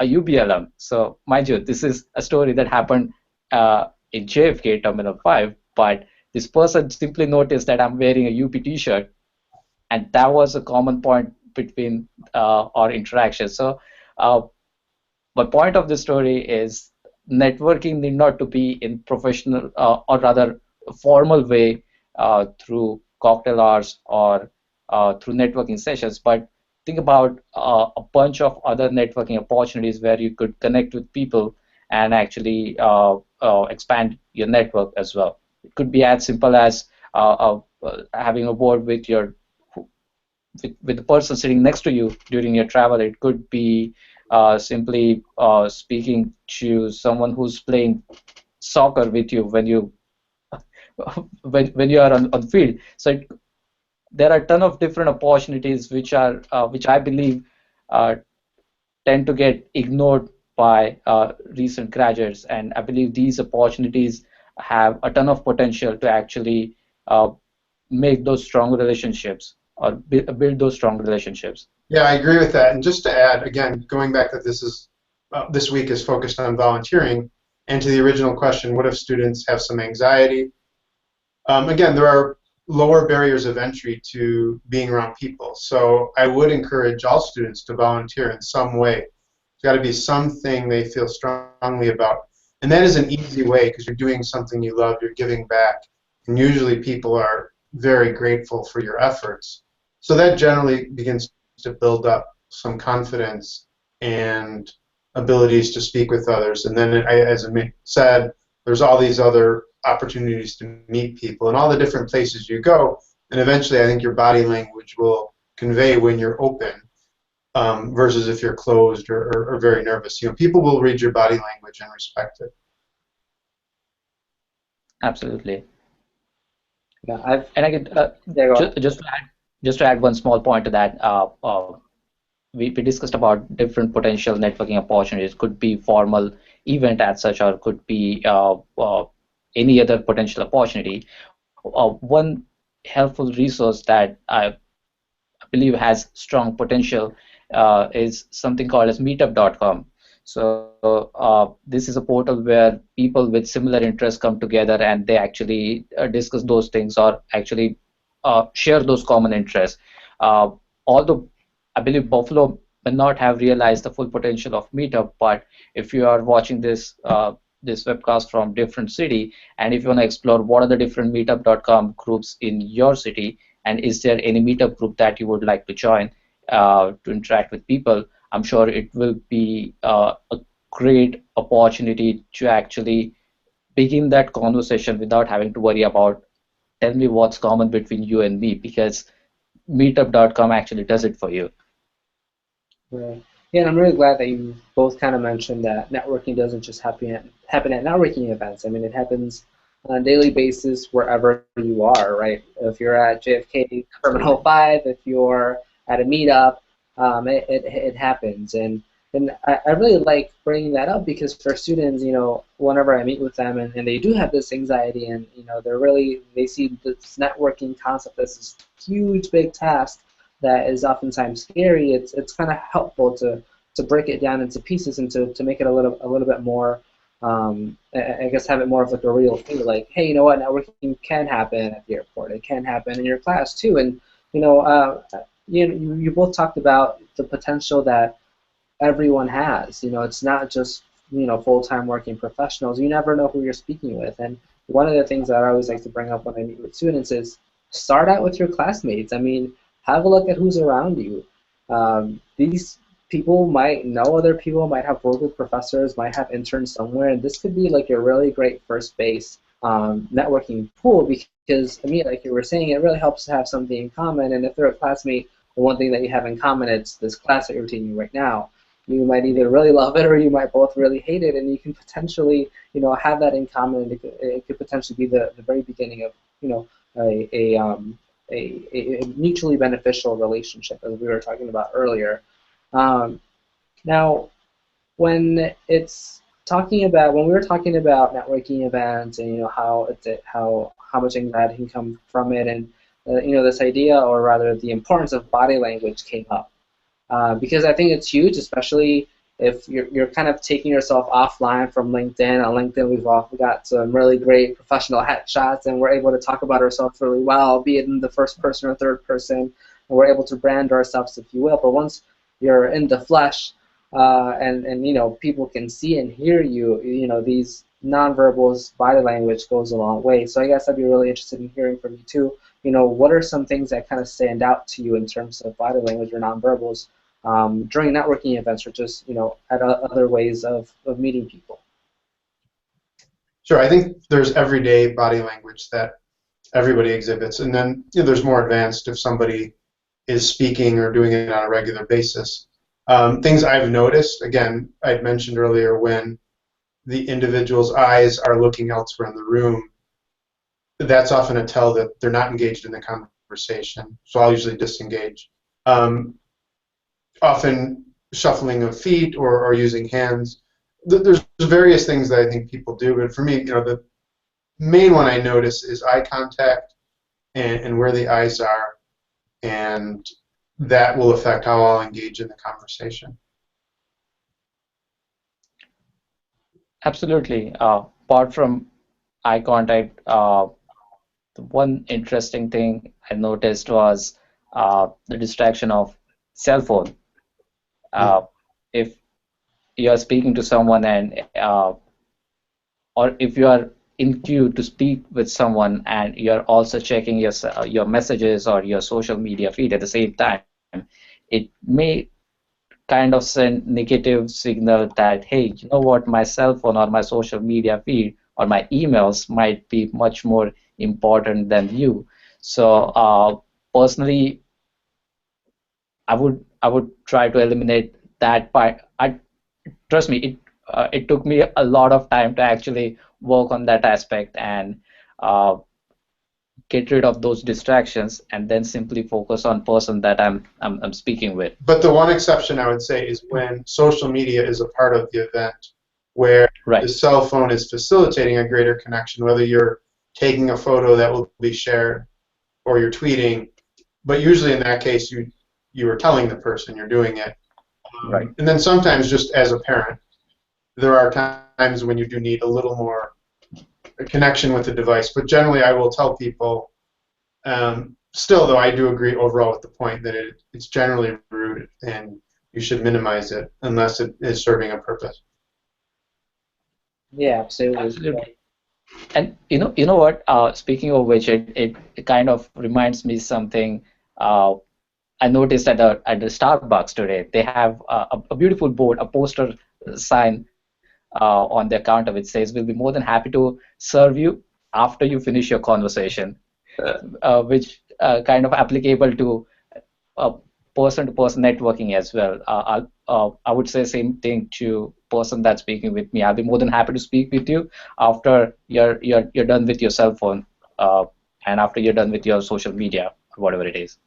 a UB alum. So, mind you, this is a story that happened in JFK Terminal 5, but this person simply noticed that I'm wearing a UP t-shirt, and that was a common point between our interaction. So, uh, my point of the story is networking need not to be in professional or rather formal way through cocktail hours or through networking sessions, but think about a bunch of other networking opportunities where you could connect with people and actually expand your network as well. It could be as simple as having a word with with the person sitting next to you during your travel. It could be simply speaking to someone who's playing soccer with you when you when you are on field. So there are a ton of different opportunities which I believe uh, tend to get ignored by recent graduates, and I believe these opportunities have a ton of potential to actually make those strong relationships or build those strong relationships. Yeah, I agree with that. And just to add, again, going back that this week is focused on volunteering, and to the original question, what if students have some anxiety? Again, there are lower barriers of entry to being around people. So I would encourage all students to volunteer in some way. It's got to be something they feel strongly about. And that is an easy way because you're doing something you love, you're giving back. And usually people are very grateful for your efforts. So that generally begins to build up some confidence and abilities to speak with others. And then, as I said, there's all these other opportunities to meet people and all the different places you go. And eventually, I think your body language will convey when you're open versus if you're closed or very nervous. You know, people will read your body language and respect it. Absolutely. Yeah, I've And I could there you go. just to add one small point to that. We discussed about different potential networking opportunities. Could be formal event as such, or could be any other potential opportunity. One helpful resource that I believe has strong potential is something called as meetup.com. So this is a portal where people with similar interests come together and they actually discuss those things or actually share those common interests. Although I believe Buffalo may not have realized the full potential of Meetup, but if you are watching this webcast from different city, and if you want to explore what are the different meetup.com groups in your city, and is there any meetup group that you would like to join to interact with people, I'm sure it will be a great opportunity to actually begin that conversation without having to worry about tell me what's common between you and me, because meetup.com actually does it for you. Right. Yeah, and I'm really glad that you both kind of mentioned that networking doesn't just happen at networking events. I mean, it happens on a daily basis wherever you are, right? If you're at JFK Terminal 5, if you're at a meetup, it happens. And I really like bringing that up because for students, you know, whenever I meet with them and they do have this anxiety and, you know, they see this networking concept as this huge, big task that is oftentimes scary, it's kind of helpful to break it down into pieces and to make it a little bit more, I guess have it more of like a real thing. Like, hey, you know what, networking can happen at the airport. It can happen in your class too. And you know, you both talked about the potential that everyone has. You know, it's not just full-time working professionals. You never know who you're speaking with. And one of the things that I always like to bring up when I meet with students is start out with your classmates. I mean, have a look at who's around you. These people might know other people, might have worked with professors, might have interns somewhere, and this could be like a really great first base networking pool because, I mean, like you were saying, it really helps to have something in common, and if they're a classmate, the one thing that you have in common is this class that you're taking right now. You might either really love it or you might both really hate it, and you can potentially, have that in common, and it could potentially be the very beginning of, a mutually beneficial relationship, as we were talking about earlier. Now, when we were talking about networking events and how much anxiety can come from it, and this idea, or rather the importance of body language came up. Because I think it's huge, especially if you're kind of taking yourself offline from LinkedIn. On LinkedIn, we've got some really great professional headshots, and we're able to talk about ourselves really well, be it in the first person or third person, and we're able to brand ourselves, if you will. But once you're in the flesh, and people can see and hear you, these nonverbals, body language goes a long way. So I guess I'd be really interested in hearing from you too. What are some things that kind of stand out to you in terms of body language or nonverbals during networking events, or just at other ways of meeting people? Sure, I think there's everyday body language that everybody exhibits, and then there's more advanced if somebody is speaking or doing it on a regular basis. Things I've noticed, again, I'd mentioned earlier, when the individual's eyes are looking elsewhere in the room, that's often a tell that they're not engaged in the conversation, so I'll usually disengage. Often shuffling of feet or using hands. There's various things that I think people do, but for me, the main one I notice is eye contact and where the eyes are, and that will affect how I'll engage in the conversation. Absolutely. Apart from eye contact, the one interesting thing I noticed was the distraction of cell phone. Uh, if you're speaking to someone or if you are in queue to speak with someone and you're also checking your messages or your social media feed at the same time, it may kind of send negative signal that, hey, you know what, my cell phone or my social media feed or my emails might be much more important than you. So personally, I would try to eliminate that part. Trust me, it took me a lot of time to actually work on that aspect and uh, get rid of those distractions and then simply focus on person that I'm speaking with. But the one exception I would say is when social media is a part of the event, where the Right. cell phone is facilitating a greater connection, whether you're taking a photo that will be shared or you're tweeting. But usually in that case, you are telling the person you're doing it. Right. And then sometimes just as a parent, there are times when you do need a little more connection with the device. But generally, I will tell people, still though, I do agree overall with the point that it's generally rude and you should minimize it unless it is serving a purpose. Yeah, absolutely. Absolutely. And you know what? Speaking of which, it kind of reminds me something. I noticed at the Starbucks today, they have a beautiful board, a poster sign on their counter which says, "We'll be more than happy to serve you after you finish your conversation," which kind of applicable to person-to-person networking as well. I would say same thing to person that's speaking with me. I'll be more than happy to speak with you after you're done with your cell phone and after you're done with your social media or whatever it is.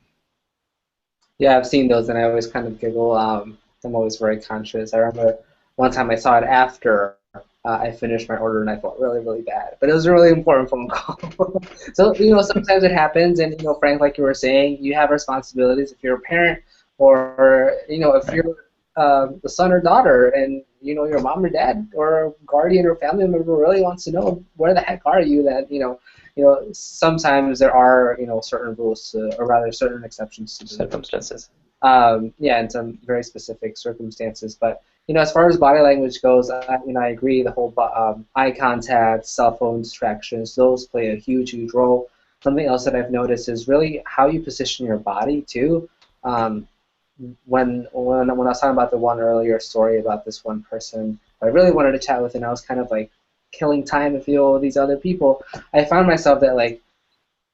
Yeah, I've seen those, and I always kind of giggle. I'm always very conscious. I remember one time I saw it after I finished my order, and I felt really, really bad. But it was a really important phone call. So, sometimes it happens, and, Frank, like you were saying, you have responsibilities if you're a parent, or, if Right. you're the son or daughter, and, your mom or dad or guardian or family member really wants to know where the heck are you, that, sometimes there are, certain rules to, or rather certain exceptions to the rule. Circumstances. Yeah, in some very specific circumstances. But as far as body language goes, I agree. The whole eye contact, cell phone distractions, those play a huge, huge role. Something else that I've noticed is really how you position your body too. Um, when I was talking about the one earlier story about this one person I really wanted to chat with, and I was kind of like killing time to feel with these other people, I found myself that like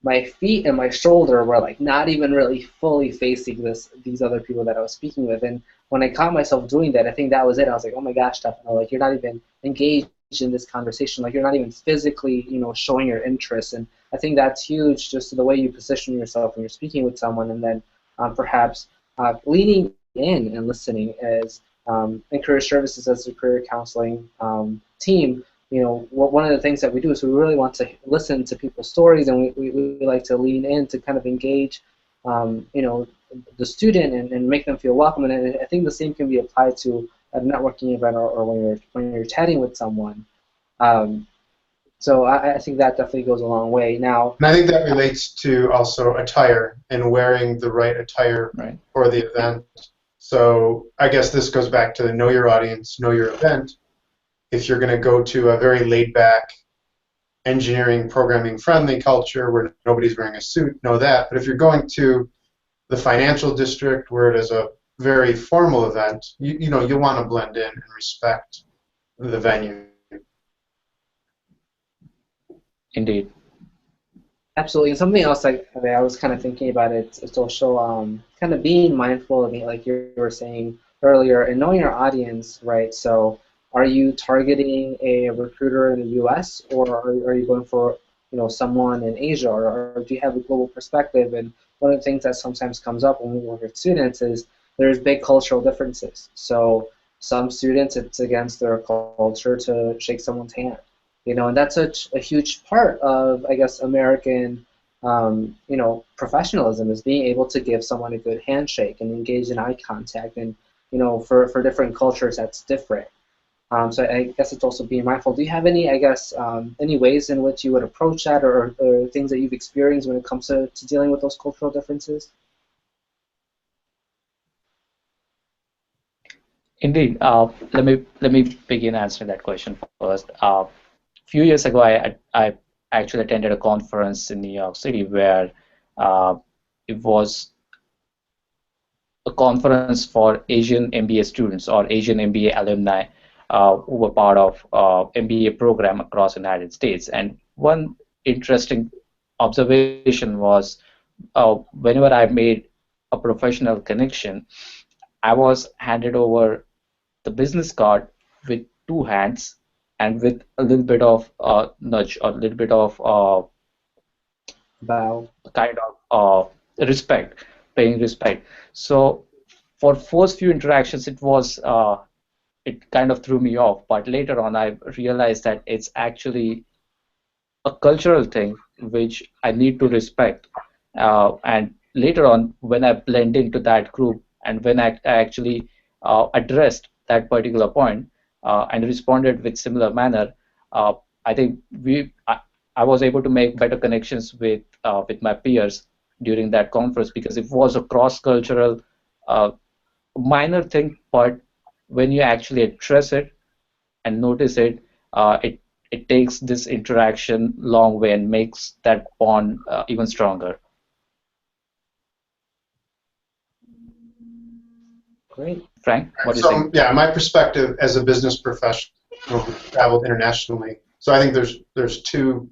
my feet and my shoulder were like not even really fully facing these other people that I was speaking with. And when I caught myself doing that, I think that was it. I was like, oh my gosh, Stefano, like you're not even engaged in this conversation. Like you're not even physically, showing your interest. And I think that's huge, just the way you position yourself when you're speaking with someone, and then perhaps leaning in and listening as in career services as a career counseling team. One of the things that we do is we really want to listen to people's stories, and we like to lean in to kind of engage, the student and make them feel welcome. And I think the same can be applied to a networking event or when you're chatting with someone. So I think that definitely goes a long way. Now, And I think that relates to also attire and wearing the right attire Right. for the event. So I guess this goes back to the know your audience, know your event. If you're going to go to a very laid-back, engineering, programming-friendly culture where nobody's wearing a suit, know that. But if you're going to the financial district where it is a very formal event, you'll want to blend in and respect the venue. Indeed. absolutely. And something else that I was kind of thinking about it's also kind of being mindful of it, like you were saying earlier, and knowing your audience, right? So are you targeting a recruiter in the U.S. or are you going for someone in Asia, or do you have a global perspective? And one of the things that sometimes comes up when we work with students is there's big cultural differences. So some students, it's against their culture to shake someone's hand, and that's such a huge part of, I guess, American, professionalism, is being able to give someone a good handshake and engage in eye contact. And, for different cultures, that's different. So I guess it's also being mindful. Do you have any, I guess, any ways in which you would approach that, or things that you've experienced when it comes to dealing with those cultural differences? Indeed. Let me begin answering that question first. Few years ago, I actually attended a conference in New York City where uh, it was a conference for Asian MBA students or Asian MBA alumni who were part of MBA program across the United States. And one interesting observation was whenever I made a professional connection, I was handed over the business card with two hands and with a little bit of nudge or a little bit of Bow. kind of respect, paying respect. So for first few interactions, it kind of threw me off, but later on I realized that it's actually a cultural thing which I need to respect. And later on, when I blend into that group and when I actually addressed that particular point and responded with similar manner, uh, I think I was able to make better connections with my peers during that conference because it was a cross-cultural uh, minor thing, but when you actually address it and notice it, it takes this interaction long way and makes that bond even stronger. Great. Frank, what do you So think? yeah, my perspective as a business professional who traveled internationally. So I think there's two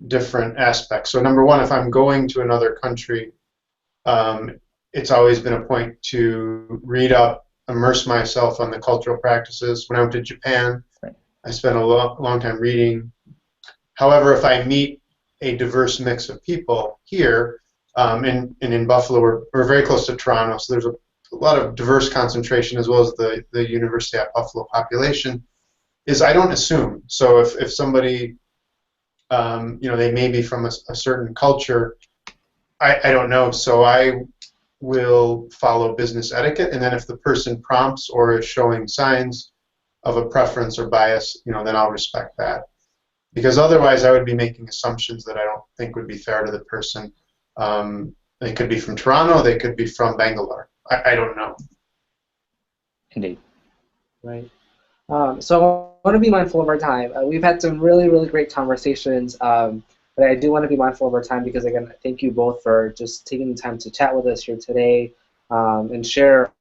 different aspects. So number one, if I'm going to another country, it's always been a point to read up, immerse myself on the cultural practices. When I went to Japan, Right. I spent a long time reading. However, if I meet a diverse mix of people here, and in Buffalo, we're very close to Toronto, so there's a lot of diverse concentration as well as the University at Buffalo population, is I don't assume. So if somebody, they may be from a certain culture, I don't know. So I will follow business etiquette, and then if the person prompts or is showing signs of a preference or bias, then I'll respect that. Because otherwise I would be making assumptions that I don't think would be fair to the person. They could be from Toronto, they could be from Bangalore. I don't know. Indeed. Right. So I want to be mindful of our time. We've had some really, really great conversations, but I do want to be mindful of our time because, again, thank you both for just taking the time to chat with us here today and share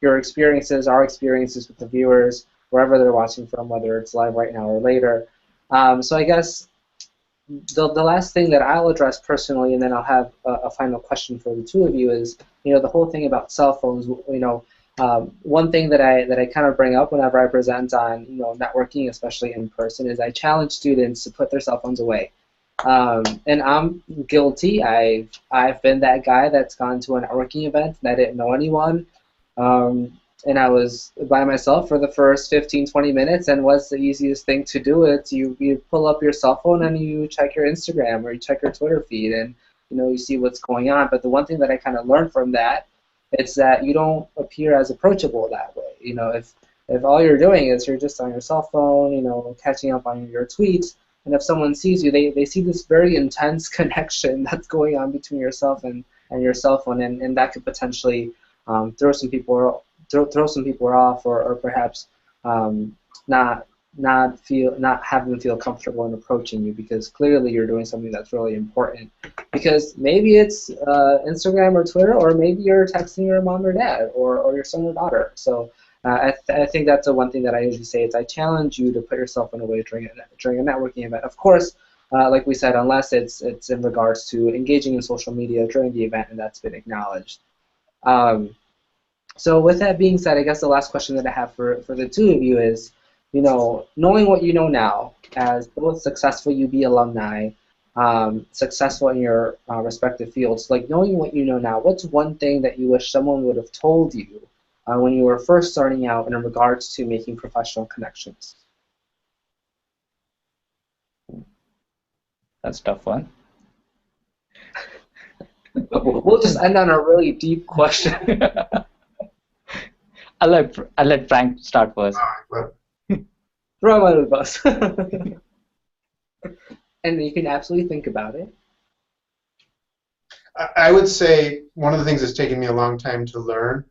your experiences, our experiences with the viewers, wherever they're watching from, whether it's live right now or later. So I guess the last thing that I'll address personally, and then I'll have a final question for the two of you, is the whole thing about cell phones. One thing that I kind of bring up whenever I present on networking, especially in person, is I challenge students to put their cell phones away. And I'm guilty. I've been that guy that's gone to a networking event and I didn't know anyone. And I was by myself for the first 15, 20 minutes, and what's the easiest thing to do? It's you pull up your cell phone and you check your Instagram or you check your Twitter feed, and you see what's going on. But the one thing that I kind of learned from that is that you don't appear as approachable that way. If all you're doing is you're just on your cell phone, catching up on your tweets, and if someone sees you, they see this very intense connection that's going on between yourself and your cell phone, and that could potentially throw some people off, or perhaps not have them feel comfortable in approaching you, because clearly you're doing something that's really important. Because maybe it's Instagram or Twitter, or maybe you're texting your mom or dad or your son or daughter. So I think that's the one thing that I usually say is I challenge you to put yourself in a way during a networking event. Of course, like we said, unless it's in regards to engaging in social media during the event and that's been acknowledged. So with that being said, I guess the last question that I have for the two of you is, knowing what you know now as both successful UB alumni, successful in your respective fields. Like knowing what you know now, what's one thing that you wish someone would have told you when you were first starting out in regards to making professional connections? That's a tough one. We'll just end on a really deep question. I'll let Frank start first. But Throw him under the bus. And you can absolutely think about it. I would say one of the things that's taken me a long time to learn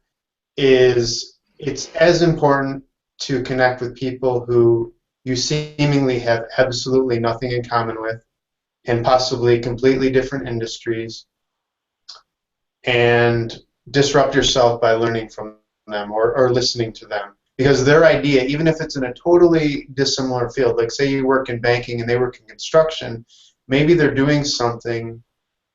is it's as important to connect with people who you seemingly have absolutely nothing in common with, and possibly completely different industries, and disrupt yourself by learning from them or listening to them. Because their idea, even if it's in a totally dissimilar field, like say you work in banking and they work in construction, maybe they're doing something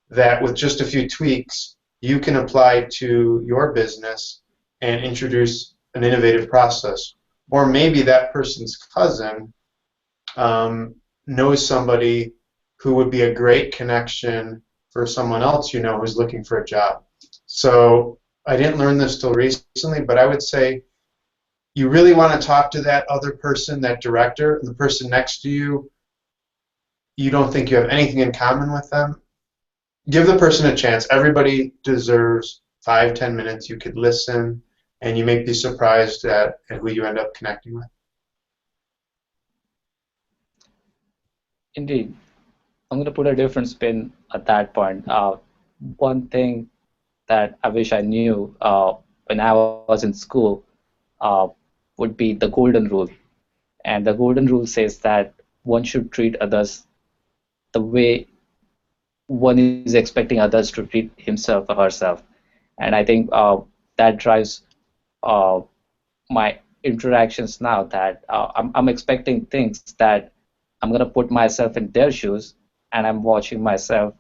that with just a few tweaks you can apply to your business and introduce an innovative process. Or maybe that person's cousin knows somebody who would be a great connection for someone else you know who's looking for a job. So I didn't learn this till recently, but I would say you really want to talk to that other person, that director, the person next to you. You don't think you have anything in common with them. Give the person a chance. Everybody deserves 5-10 minutes. You could listen, and you may be surprised at who you end up connecting with. Indeed. I'm going to put a different spin at that point. One thing that I wish I knew when I was in school would be the golden rule. And the golden rule says that one should treat others the way one is expecting others to treat himself or herself. And I think that drives uh, my interactions now, that I'm expecting things that I'm going to put myself in their shoes, and I'm watching myself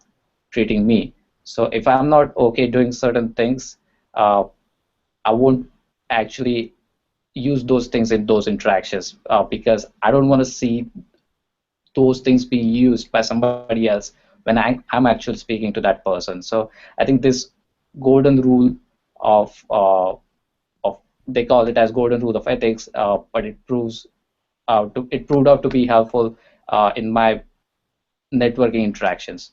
treating me. So if I'm not okay doing certain things, I won't actually use those things in those interactions because I don't want to see those things being used by somebody else when I'm actually speaking to that person. So I think this golden rule of they call it as golden rule of ethics, but it proved out to be helpful in my networking interactions.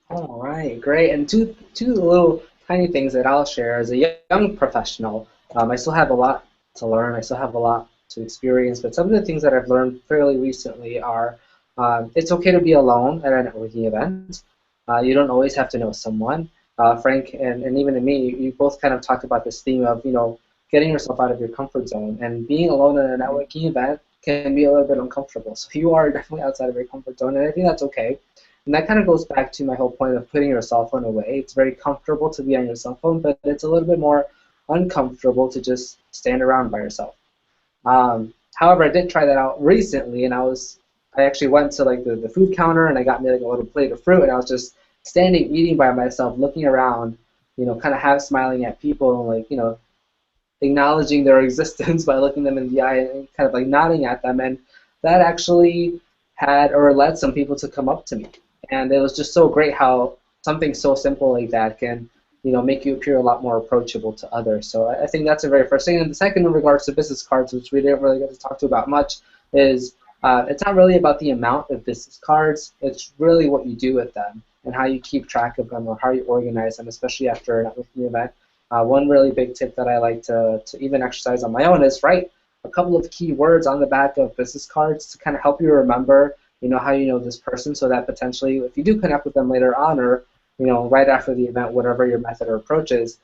All right, great. And two little tiny things that I'll share as a young professional. I still have a lot to learn. I still have a lot to experience. But some of the things that I've learned fairly recently are it's okay to be alone at a networking event. You don't always have to know someone. Frank and even me, you both kind of talked about this theme of getting yourself out of your comfort zone, and being alone at a networking event can be a little bit uncomfortable. So you are definitely outside of your comfort zone, and I think that's okay. And that kind of goes back to my whole point of putting your cell phone away. It's very comfortable to be on your cell phone, but it's a little bit more uncomfortable to just stand around by yourself. However, I did try that out recently, and I actually went to like the food counter, and I got me like a little plate of fruit, and I was just standing eating by myself, looking around, kind of half smiling at people, and like acknowledging their existence by looking them in the eye and kind of like nodding at them, and that actually had or led some people to come up to me. And it was just so great how something so simple like that can, make you appear a lot more approachable to others. So I think that's the very first thing. And the second, in regards to business cards, which we didn't really get to talk to about much, is it's not really about the amount of business cards. It's really what you do with them and how you keep track of them or how you organize them, especially after a networking event. One really big tip that I like to even exercise on my own is write a couple of key words on the back of business cards to kind of help you remember how you know this person, so that potentially if you do connect with them later on, or right after the event, whatever your method or approach is,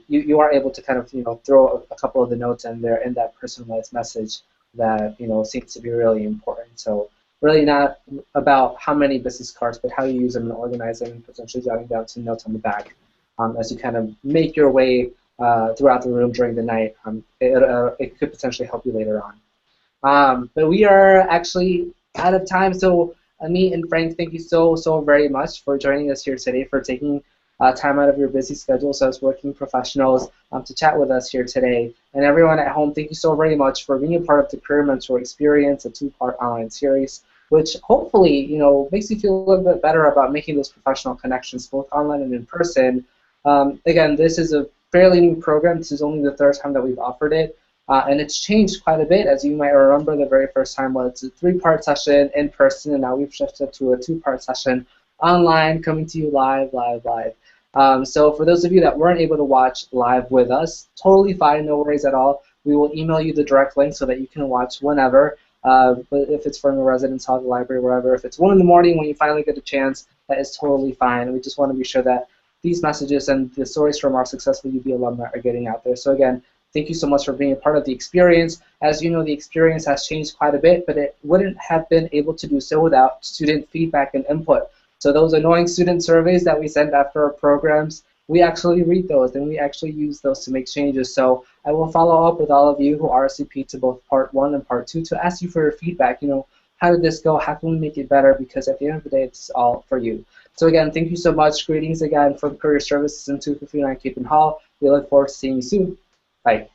you are able to kind of throw a couple of the notes in there in that personalized message that seems to be really important. So really not about how many business cards, but how you use them and organize them, and potentially jotting down some notes on the back as you kind of make your way throughout the room during the night. It could potentially help you later on. But we are actually out of time, so Amit and Frank, thank you so very much for joining us here today, for taking time out of your busy schedules as working professionals to chat with us here today. And everyone at home, thank you so very much for being a part of the Career Mentor Experience, a two-part online series. which hopefully, makes you feel a little bit better about making those professional connections, both online and in person. Again, this is a fairly new program. This is only the third time that we've offered it. And it's changed quite a bit. As you might remember, the very first time was a 3-part session in person, and now we've shifted to a 2-part session online, coming to you live. So for those of you that weren't able to watch live with us, totally fine, no worries at all. We will email you the direct link so that you can watch whenever. But if it's from the residence hall, the library, wherever, if it's 1 in the morning when you finally get a chance, that is totally fine. We just want to be sure that these messages and the stories from our successful UB alumni are getting out there. So again, thank you so much for being a part of the experience. As you know, the experience has changed quite a bit, but it wouldn't have been able to do so without student feedback and input. So those annoying student surveys that we send after our programs, we actually read those and we actually use those to make changes. So I will follow up with all of you who RSVP to both part 1 and part 2 to ask you for your feedback. How did this go? How can we make it better? Because at the end of the day, it's all for you. So again, thank you so much. Greetings again from Career Services in 259 Cape and Hall. We look forward to seeing you soon. Bye.